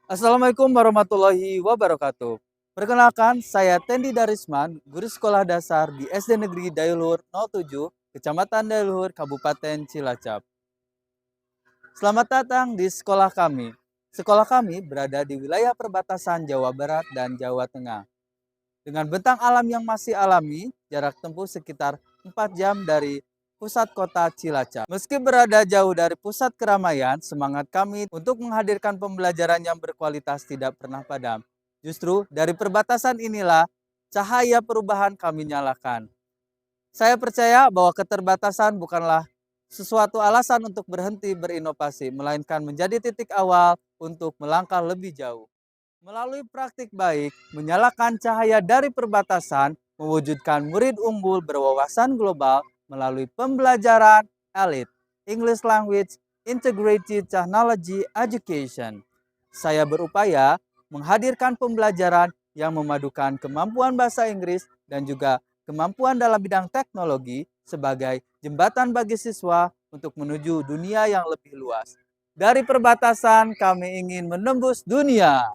Assalamualaikum warahmatullahi wabarakatuh. Perkenalkan, saya Tendi Darisman, guru sekolah dasar di SD Negeri Dayuluhur 07, Kecamatan Dayuluhur, Kabupaten Cilacap. Selamat datang di sekolah kami. Sekolah kami berada di wilayah perbatasan Jawa Barat dan Jawa Tengah. Dengan bentang alam yang masih alami, jarak tempuh sekitar 4 jam dari pusat kota Cilacap. Meski berada jauh dari pusat keramaian, semangat kami untuk menghadirkan pembelajaran yang berkualitas tidak pernah padam. Justru dari perbatasan inilah cahaya perubahan kami nyalakan. Saya percaya bahwa keterbatasan bukanlah sesuatu alasan untuk berhenti berinovasi, melainkan menjadi titik awal untuk melangkah lebih jauh. Melalui praktik baik, menyalakan cahaya dari perbatasan, mewujudkan murid unggul berwawasan global melalui pembelajaran elit, English Language Integrated Technology Education. Saya berupaya menghadirkan pembelajaran yang memadukan kemampuan bahasa Inggris dan juga kemampuan dalam bidang teknologi sebagai jembatan bagi siswa untuk menuju dunia yang lebih luas. Dari perbatasan, kami ingin menembus dunia.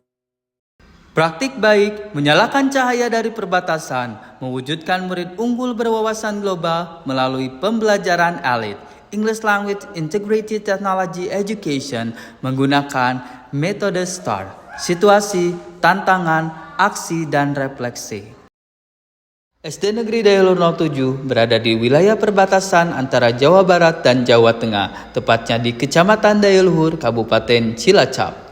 Praktik baik, menyalakan cahaya dari perbatasan, mewujudkan murid unggul berwawasan global melalui pembelajaran elit, English Language Integrated Technology Education menggunakan metode STAR, situasi, tantangan, aksi, dan refleksi. SD Negeri Dayuluhur 07 berada di wilayah perbatasan antara Jawa Barat dan Jawa Tengah, tepatnya di Kecamatan Dayuluhur, Kabupaten Cilacap.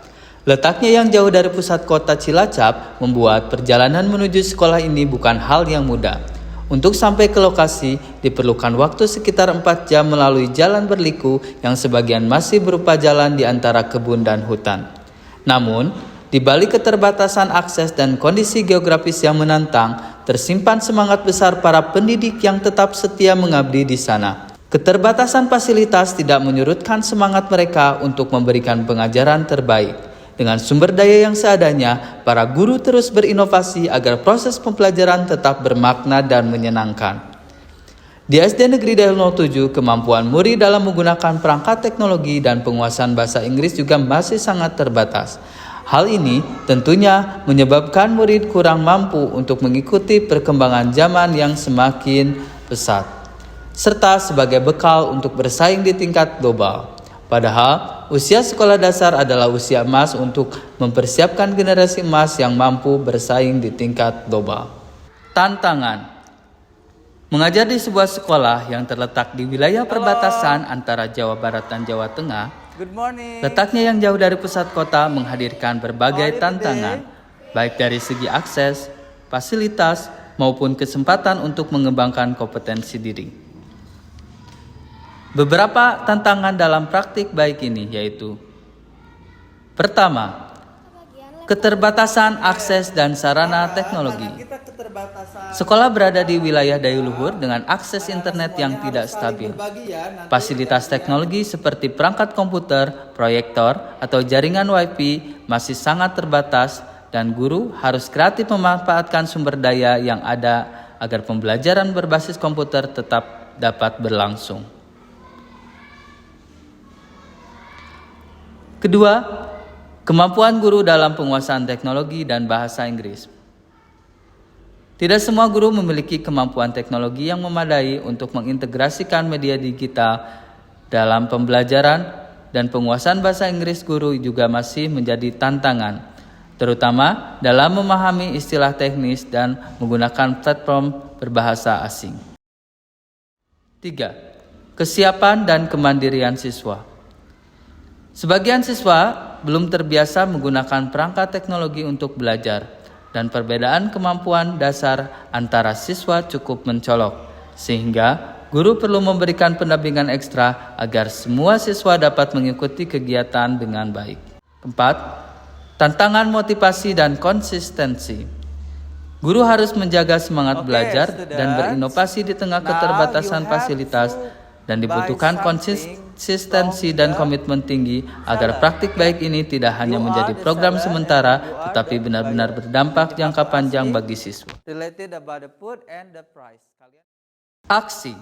Letaknya yang jauh dari pusat kota Cilacap membuat perjalanan menuju sekolah ini bukan hal yang mudah. Untuk sampai ke lokasi diperlukan waktu sekitar 4 jam melalui jalan berliku yang sebagian masih berupa jalan di antara kebun dan hutan. Namun, di balik keterbatasan akses dan kondisi geografis yang menantang, tersimpan semangat besar para pendidik yang tetap setia mengabdi di sana. Keterbatasan fasilitas tidak menyurutkan semangat mereka untuk memberikan pengajaran terbaik. Dengan sumber daya yang seadanya, para guru terus berinovasi agar proses pembelajaran tetap bermakna dan menyenangkan. Di SD Negeri Dayuluhur 07, kemampuan murid dalam menggunakan perangkat teknologi dan penguasaan bahasa Inggris juga masih sangat terbatas. Hal ini tentunya menyebabkan murid kurang mampu untuk mengikuti perkembangan zaman yang semakin pesat, serta sebagai bekal untuk bersaing di tingkat global. Padahal, usia sekolah dasar adalah usia emas untuk mempersiapkan generasi emas yang mampu bersaing di tingkat global. Tantangan: mengajar di sebuah sekolah yang terletak di wilayah perbatasan antara Jawa Barat dan Jawa Tengah, letaknya yang jauh dari pusat kota menghadirkan berbagai tantangan, baik dari segi akses, fasilitas, maupun kesempatan untuk mengembangkan kompetensi diri. Beberapa tantangan dalam praktik baik ini yaitu: pertama, keterbatasan akses dan sarana teknologi. Sekolah berada di wilayah Dayuluhur dengan akses internet yang tidak stabil. Fasilitas teknologi seperti perangkat komputer, proyektor, atau jaringan Wi-Fi masih sangat terbatas dan guru harus kreatif memanfaatkan sumber daya yang ada agar pembelajaran berbasis komputer tetap dapat berlangsung. Kedua, kemampuan guru dalam penguasaan teknologi dan bahasa Inggris. Tidak semua guru memiliki kemampuan teknologi yang memadai untuk mengintegrasikan media digital dalam pembelajaran, dan penguasaan bahasa Inggris guru juga masih menjadi tantangan, terutama dalam memahami istilah teknis dan menggunakan platform berbahasa asing. 3. Kesiapan dan kemandirian siswa. Sebagian siswa belum terbiasa menggunakan perangkat teknologi untuk belajar, dan perbedaan kemampuan dasar antara siswa cukup mencolok, sehingga guru perlu memberikan pendampingan ekstra agar semua siswa dapat mengikuti kegiatan dengan baik. 4. Tantangan motivasi dan konsistensi. Guru harus menjaga semangat belajar dan berinovasi di tengah keterbatasan fasilitas, dan dibutuhkan konsistensi dan komitmen tinggi agar praktik baik ini tidak hanya menjadi program sementara tetapi benar-benar berdampak jangka panjang bagi siswa. Aksi.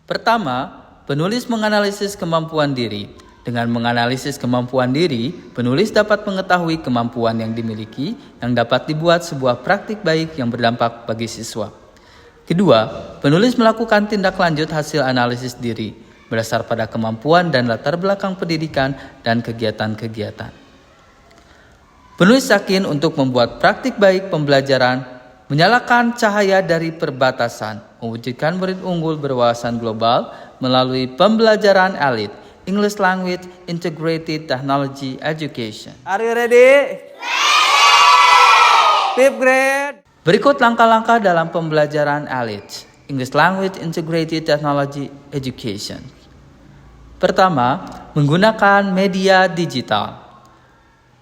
Pertama, penulis menganalisis kemampuan diri. Dengan menganalisis kemampuan diri, penulis dapat mengetahui kemampuan yang dimiliki yang dapat dibuat sebuah praktik baik yang berdampak bagi siswa. Kedua, penulis melakukan tindak lanjut hasil analisis diri berdasar pada kemampuan dan latar belakang pendidikan dan kegiatan-kegiatan. Penulis yakin untuk membuat praktik baik pembelajaran, menyalakan cahaya dari perbatasan, mewujudkan murid unggul berwawasan global melalui pembelajaran elit, English Language Integrated Technology Education. Are you ready? Fifth grade. Berikut langkah-langkah dalam pembelajaran elit, English Language Integrated Technology Education. Pertama, menggunakan media digital.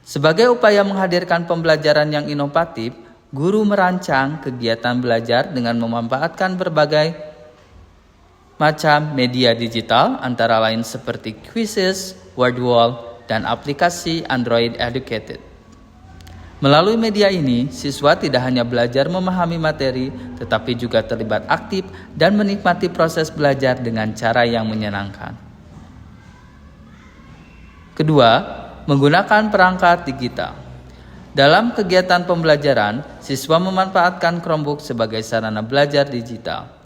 Sebagai upaya menghadirkan pembelajaran yang inovatif, guru merancang kegiatan belajar dengan memanfaatkan berbagai macam media digital, antara lain seperti quizzes, word wall, dan aplikasi Android Educated. Melalui media ini, siswa tidak hanya belajar memahami materi, tetapi juga terlibat aktif dan menikmati proses belajar dengan cara yang menyenangkan. Kedua, menggunakan perangkat digital. Dalam kegiatan pembelajaran, siswa memanfaatkan Chromebook sebagai sarana belajar digital.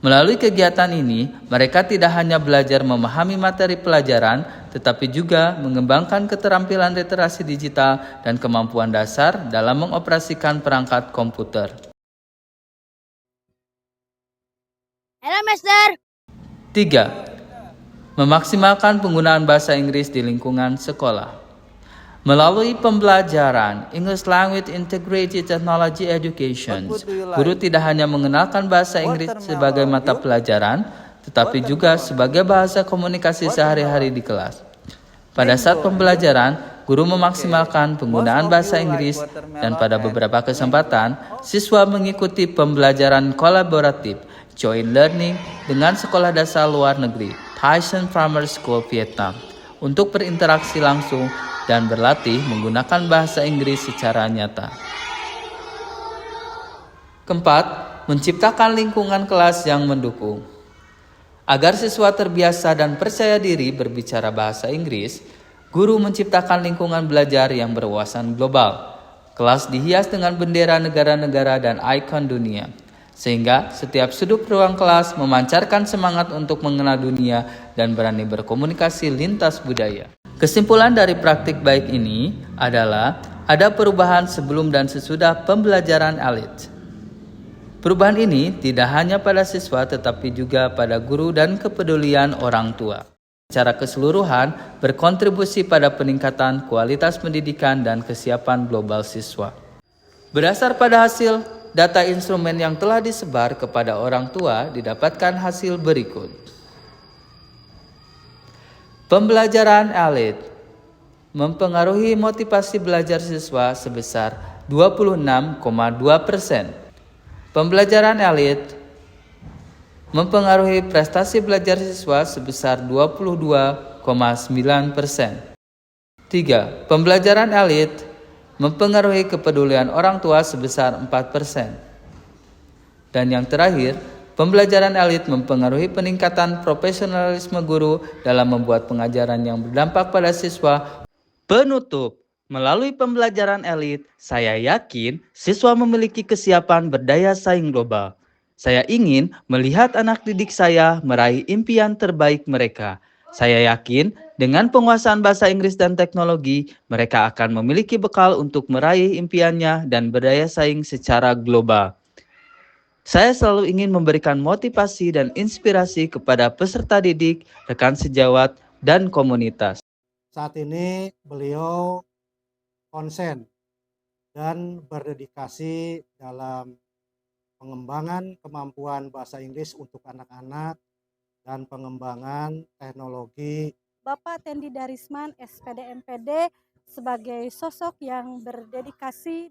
Melalui kegiatan ini, mereka tidak hanya belajar memahami materi pelajaran, tetapi juga mengembangkan keterampilan literasi digital dan kemampuan dasar dalam mengoperasikan perangkat komputer. Halo, Master. 3. Memaksimalkan penggunaan bahasa Inggris di lingkungan sekolah. Melalui pembelajaran English Language Integrated Technology Education, guru tidak hanya mengenalkan bahasa Inggris sebagai mata pelajaran, tetapi juga sebagai bahasa komunikasi sehari-hari di kelas. Pada saat pembelajaran, guru memaksimalkan penggunaan bahasa Inggris dan pada beberapa kesempatan, siswa mengikuti pembelajaran kolaboratif Joint Learning dengan sekolah dasar luar negeri Thaisen Primary School Vietnam untuk berinteraksi langsung dan berlatih menggunakan bahasa Inggris secara nyata. Keempat, menciptakan lingkungan kelas yang mendukung. Agar siswa terbiasa dan percaya diri berbicara bahasa Inggris, guru menciptakan lingkungan belajar yang berwawasan global. Kelas dihias dengan bendera negara-negara dan ikon dunia, sehingga setiap sudut ruang kelas memancarkan semangat untuk mengenal dunia dan berani berkomunikasi lintas budaya. Kesimpulan dari praktik baik ini adalah ada perubahan sebelum dan sesudah pembelajaran elit. Perubahan ini tidak hanya pada siswa tetapi juga pada guru dan kepedulian orang tua. Secara keseluruhan berkontribusi pada peningkatan kualitas pendidikan dan kesiapan global siswa. Berdasar pada hasil data instrumen yang telah disebar kepada orang tua, didapatkan hasil berikut. Pembelajaran elit mempengaruhi motivasi belajar siswa sebesar 26,2%. Pembelajaran elit mempengaruhi prestasi belajar siswa sebesar 22,9%. 3. Pembelajaran elit mempengaruhi kepedulian orang tua sebesar 4%. Dan yang terakhir, pembelajaran elit mempengaruhi peningkatan profesionalisme guru dalam membuat pengajaran yang berdampak pada siswa. Penutup, melalui pembelajaran elit, saya yakin siswa memiliki kesiapan berdaya saing global. Saya ingin melihat anak didik saya meraih impian terbaik mereka. Saya yakin dengan penguasaan bahasa Inggris dan teknologi, mereka akan memiliki bekal untuk meraih impiannya dan berdaya saing secara global. Saya selalu ingin memberikan motivasi dan inspirasi kepada peserta didik, rekan sejawat, dan komunitas. Saat ini beliau konsen dan berdedikasi dalam pengembangan kemampuan bahasa Inggris untuk anak-anak dan pengembangan teknologi. Bapak Tendi Darisman, SPD MPD, sebagai sosok yang berdedikasi,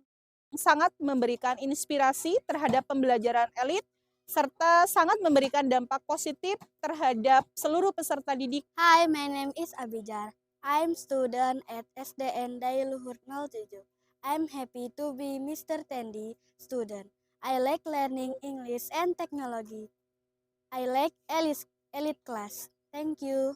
sangat memberikan inspirasi terhadap pembelajaran elit, serta sangat memberikan dampak positif terhadap seluruh peserta didik. Hi, my name is Abijar. I'm student at SDN Dayluhur 07. I'm happy to be Mr. Tendi student. I like learning English and technology. I like elite class. Thank you.